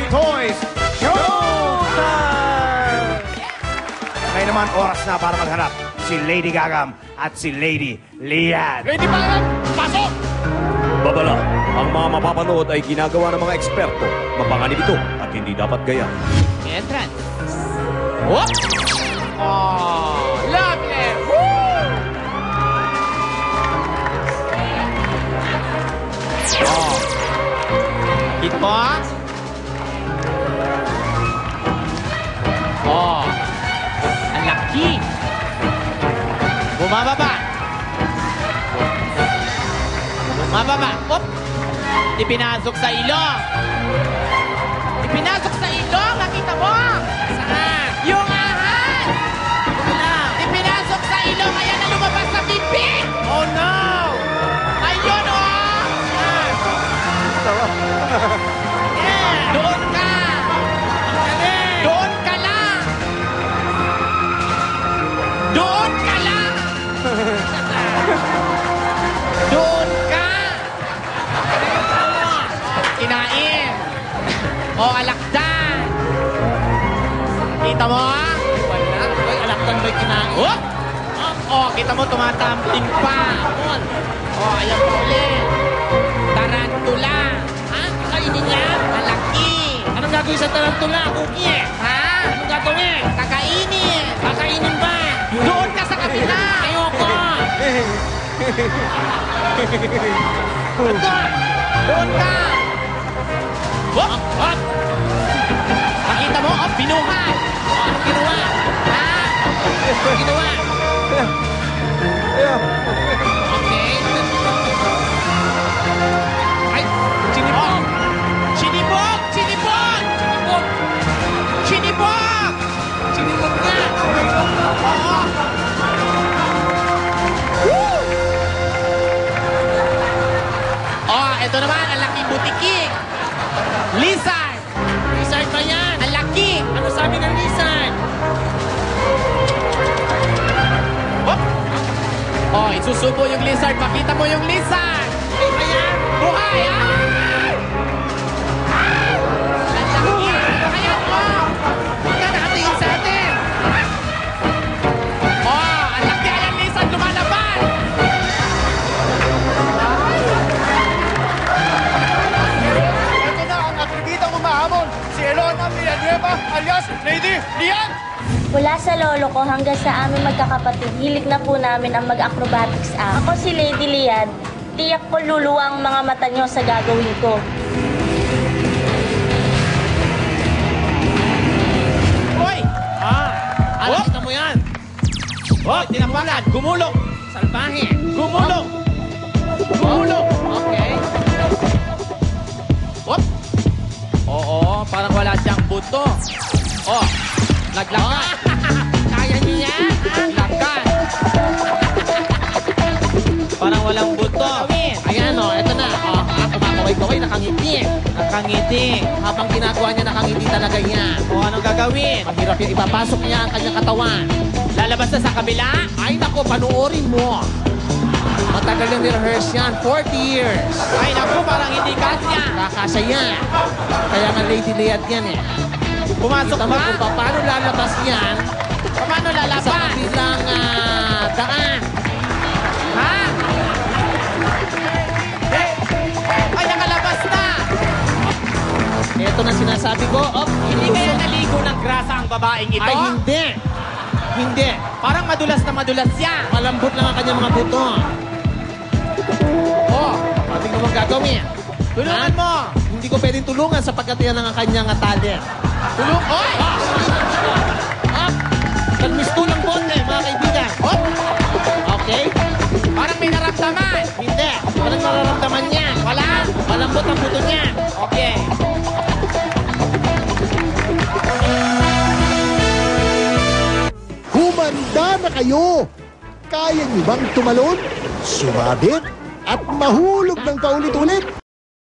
Toys Showtime! Ngayon naman, oras na para maghanap si Lady Gagam at si Lady Lian. Lady Gagam, pasok! Babala, ang mga mapapanood ay ginagawa ng mga eksperto. Mapanganib ito at hindi dapat gaya. Entrance. Whoop! Oh, lovely! Woo! Oh. Hit mo. Oh. Ang laki. Bumababa. Bumababa. Op! Ipinasok sa ilong. Ipinasok sa ilong. Nakita mo? Saan? Yung ahas! Ipinasok sa ilong. Kaya na lumabas sa bibig. Oh no! Ayun oh! Yeah! Doon ka! Doon ka lang! Doon ka lang! Doon ka! Kinain! O, alakdan! Kita mo? Wala. Uy, alakdan ba'y kinain? Oh! Oh, kita mo, tumatampling pa. Oh, ayan pa ulit. Tarantula. Ha? Kakainin niya? Malaki. Anong gagawin sa tarantula? Cookie. Ha? Anong gagawin? Kakainin. Kakainin ba? Doon ka sa kabila. Ayoko. Doon ka. Hop! Hop! Nakita mo? Oh, binuhat. Oh, anong ginawa? Ha? Anong ginawa? Okay. Ay, sinibog! Sinibog! Sinibog! Sinibog! Sinibog! Sinibog nga! Oo! Woo! Oh, ito naman, ang laking butikik! Lizard! Lizard ba yan? Ang laki! Ano sabi ng lizard? Hop! Oh, isusubo yung lizard. Makita mo yung lizard. Ay, ayan. Buhay, ah! Ang laki. Ayan, oh! Huwag ka nakatingin sa atin. Oh, ang laki. Ayan, lizard. Lumalaban. Ito na ang akribitang umahamon, si Elona Villanueva alias Lady Lian! Mula sa lolo ko hanggang sa aming magkakapatid, hilig na po namin ang mag-acrobatics act. Ako si Lady Lian, tiyak ko luluwa ang mga mata nyo sa gagawin ko. Hoy! Nakita mo yan? Oh, tinapalan. Gumulong. Salbahe. Gumulong. Gumulong. Okay. Hop! Oo, parang wala siyang buto. Oh, naglakad. Kaya niya yan. Naglakad. Parang walang buto. Ayan o, eto na. Kumakaway-kaway, nakangiti. Nakangiti. Habang ginagawa niya, nakangiti talaga yan. O, anong gagawin? Mahirap yung ipapasok niya ang kanyang katawan. Lalabas na sa kabila? Ay, naku, panuorin mo. Matagal yung ni-rehearse yan, 40 years. Ay, naku, parang hindi kasya. Kakasya yan. Kaya nga Lady Lian yan eh. Pumasok ba? Kung paano lalabas yan? Paano lalabas? Sa kabilang daan. Ha? Ay, nakalabas na! Ito na sinasabi ko. Hindi kaya naligo ng grasa ang babaeng ito? Ay, hindi. Hindi. Parang madulas na madulas yan. Malambot lang ang kanyang mga buto. Oh, ating naman gagawin. Tulungan mo. Hindi ko pwedeng tulungan sapagkat yan ang kanyang talent. Tulong. Oy! Nagmistulang bonde, mga kaibigan. Hop! Okay. Parang may naramdaman. Hindi. Walang nararamdaman niya. Wala. Malambot ang buto niya. Okay. Humanda na kayo! Kaya niyo bang tumalon, sumabit, at mahulog ng paulit-ulit?